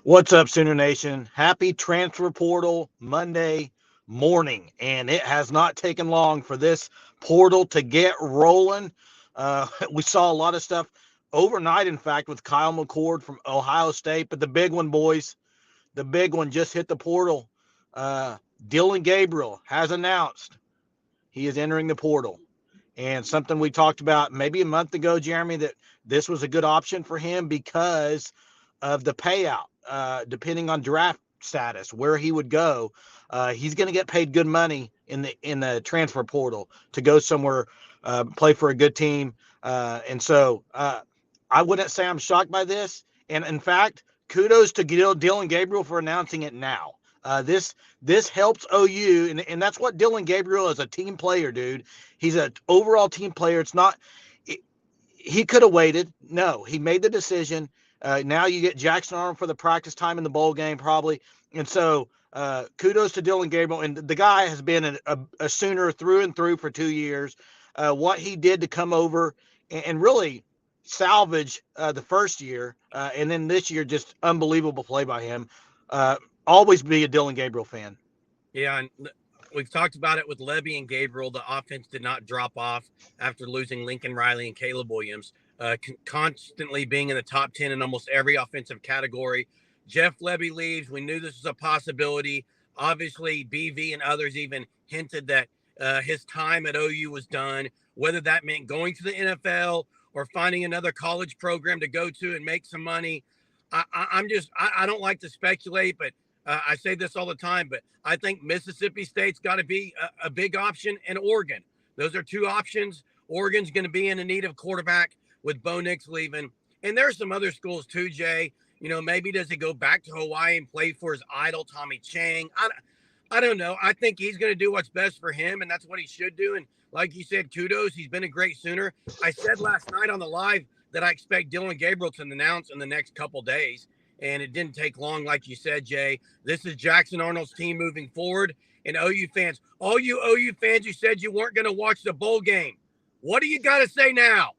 What's up, Sooner Nation? Happy Transfer Portal Monday morning. And it has not taken long for this portal to get rolling. We saw a lot of stuff overnight, in fact, with Kyle McCord from Ohio State. But the big one, boys, the big one just hit the portal. Dillon Gabriel has announced he is entering the portal. And something we talked about maybe a month ago, Jeremy, that this was a good option for him because of the payout, depending on draft status, where he would go. He's going to get paid good money in the transfer portal to go somewhere, play for a good team. And so I wouldn't say I'm shocked by this. And in fact, kudos to Dillon Gabriel for announcing it now. This helps OU, and that's what Dillon Gabriel is, a team player, dude. He's an overall team player. It's not it, he could have waited. No, he made the decision. Now you get Jackson Arnold for the practice time in the bowl game, probably. And so kudos to Dillon Gabriel. And the guy has been a Sooner through and through for 2 years. What he did to come over and really salvage the first year, and then this year, just unbelievable play by him. Always be a Dillon Gabriel fan. Yeah, and we've talked about it with Levy and Gabriel. The offense did not drop off after losing Lincoln Riley and Caleb Williams, constantly being in the top 10 in almost every offensive category. Jeff Levy leaves. We knew this was a possibility. Obviously, BV and others even hinted that his time at OU was done, whether that meant going to the NFL or finding another college program to go to and make some money. I don't like to speculate, but I say this all the time, but I think Mississippi State's got to be a big option, and Oregon. Those are two options. Oregon's going to be in need of quarterback with Bo Nix leaving. And there are some other schools too, Jay. You know, maybe does he go back to Hawaii and play for his idol, Tommy Chang? I don't know. I think he's going to do what's best for him, and that's what he should do. And like you said, kudos. He's been a great Sooner. I said last night on the live that I expect Dillon Gabriel to announce in the next couple days. And it didn't take long, like you said, Jay. This is Jackson Arnold's team moving forward. And OU fans, all you OU fans who said you weren't going to watch the bowl game, what do you got to say now?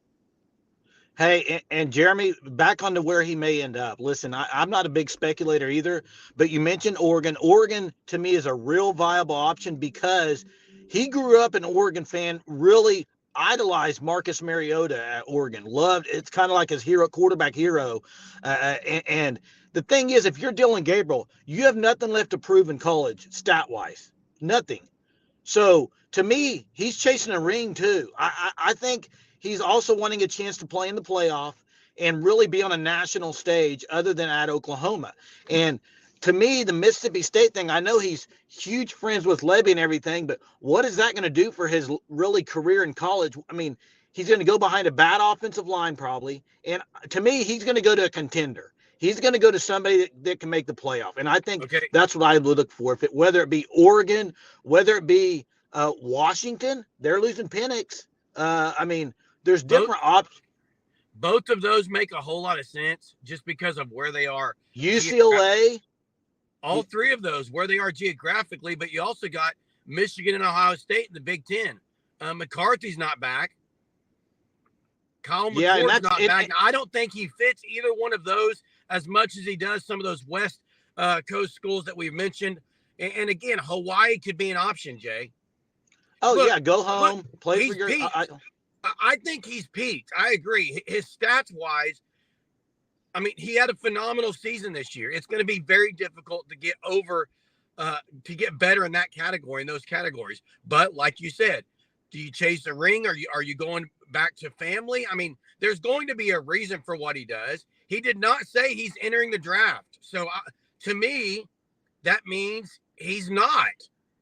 Hey, and Jeremy, back onto where he may end up. Listen, I'm not a big speculator either, but you mentioned Oregon. Oregon, to me, is a real viable option because he grew up an Oregon fan, really idolized Marcus Mariota at Oregon. Loved it's kind of like his hero, quarterback hero. And the thing is, if you're Dillon Gabriel, you have nothing left to prove in college, stat-wise. Nothing. So to me, he's chasing a ring too. I think he's also wanting a chance to play in the playoff and really be on a national stage other than at Oklahoma. And to me, the Mississippi State thing, I know he's huge friends with Levy and everything, but what is that going to do for his really career in college? I mean, he's going to go behind a bad offensive line probably. And to me, he's going to go to a contender. He's going to go to somebody that can make the playoff. And I think that's what I would look for. Whether it be Oregon, whether it be Washington, they're losing Penix. I mean, there's different options. Both of those make a whole lot of sense just because of where they are. UCLA. All three of those, where they are geographically, but you also got Michigan and Ohio State in the Big Ten. McCarthy's not back. Kyle McCord's not back. Now, I don't think he fits either one of those as much as he does some of those West Coast schools that we've mentioned. And again, Hawaii could be an option, Jay. Oh, look, go home, play for your I think he's peaked. I agree. His stats-wise, I mean, he had a phenomenal season this year. It's going to be very difficult to get over, to get better in that category, in those categories. But like you said, do you chase the ring? Are you going back to family? I mean, there's going to be a reason for what he does. He did not say he's entering the draft. So to me, that means he's not.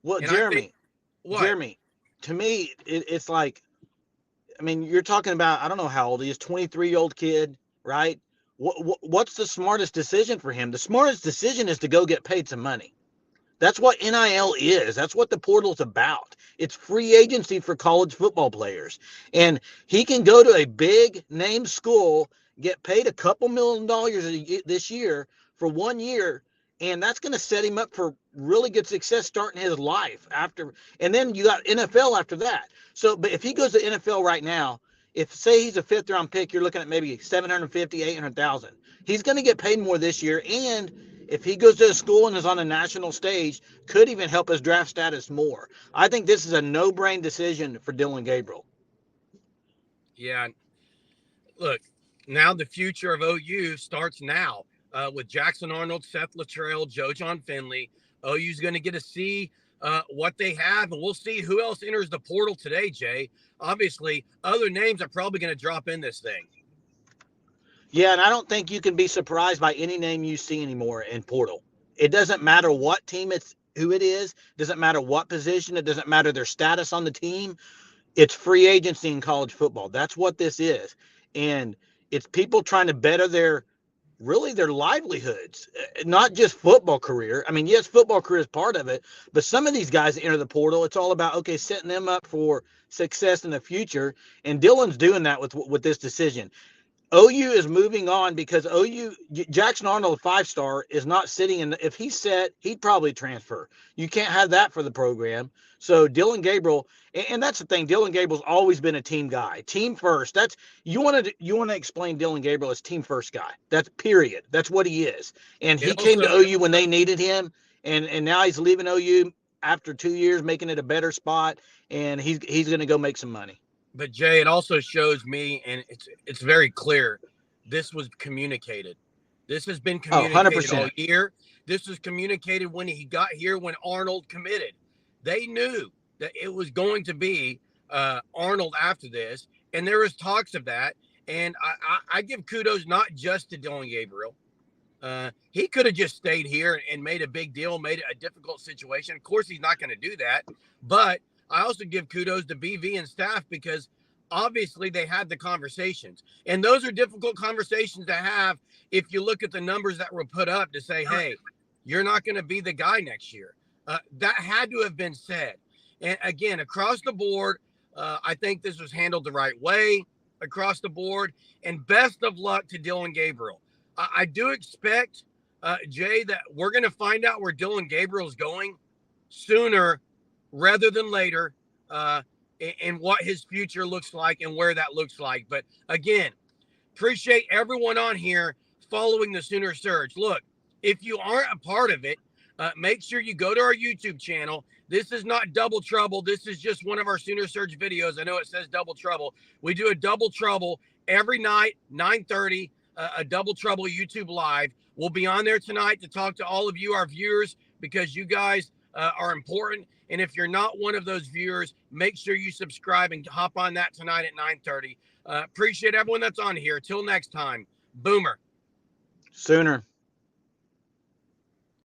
Well, Jeremy, to me, it's like, I mean, you're talking about, I don't know how old he is, 23-year-old kid, right? What's the smartest decision for him? The smartest decision is to go get paid some money. That's what NIL is. That's what the portal is about. It's free agency for college football players. And he can go to a big name school, get paid a couple $1 million this year for 1 year, and that's going to set him up for really good success starting his life after. And then you got NFL after that. So, but if he goes to NFL right now, if say he's a 5th-round pick, you're looking at maybe 750, 800,000. He's going to get paid more this year, and if he goes to a school and is on a national stage, could even help his draft status more. I think this is a no-brain decision for Dillon Gabriel. Yeah. Look, now the future of OU starts now with Jackson Arnold, Seth Luttrell, Joe John Finley. OU's going to get to see what they have, and we'll see who else enters the portal today, Jay. Obviously, other names are probably going to drop in this thing. Yeah, and I don't think you can be surprised by any name you see anymore in portal. It doesn't matter what team it's who it is, it doesn't matter what position, it doesn't matter their status on the team. It's free agency in college football. That's what this is. And it's people trying to better their livelihoods, not just football career. I mean, yes, football career is part of it, but some of these guys that enter the portal, it's all about, okay, setting them up for success in the future. And Dillon's doing that with this decision. OU is moving on because Jackson Arnold, 5-star, is not sitting in. If he's set, he'd probably transfer. You can't have that for the program. So Dillon Gabriel, and that's the thing. Dillon Gabriel's always been a team guy, team first. That's you want to explain Dillon Gabriel as team first guy. That's period. That's what he is. And he came to OU when they needed him, and now he's leaving OU after 2 years, making it a better spot, and he's going to go make some money. But Jay, it also shows me, and it's very clear, this was communicated. This has been communicated all year. This was communicated when he got here, when Arnold committed. They knew that it was going to be Arnold after this, and there was talks of that. And I give kudos not just to Dillon Gabriel. He could have just stayed here and made a big deal, made it a difficult situation. Of course, he's not going to do that, but I also give kudos to BV and staff because obviously they had the conversations. And those are difficult conversations to have if you look at the numbers that were put up to say, hey, you're not going to be the guy next year. That had to have been said. And again, across the board, I think this was handled the right way across the board. And best of luck to Dillon Gabriel. I do expect, Jay, that we're going to find out where Dillon Gabriel is going sooner rather than later, and what his future looks like and where that looks like. But again, appreciate everyone on here following the Sooner Surge. Look, if you aren't a part of it, make sure you go to our YouTube channel. This is not Double Trouble. This is just one of our Sooner Surge videos. I know it says Double Trouble. We do a Double Trouble every night, 9:30, a Double Trouble YouTube Live. We'll be on there tonight to talk to all of you, our viewers, because you guys are important. And if you're not one of those viewers, make sure you subscribe and hop on that tonight at 9:30. Appreciate everyone that's on here. Till next time, Boomer. Sooner.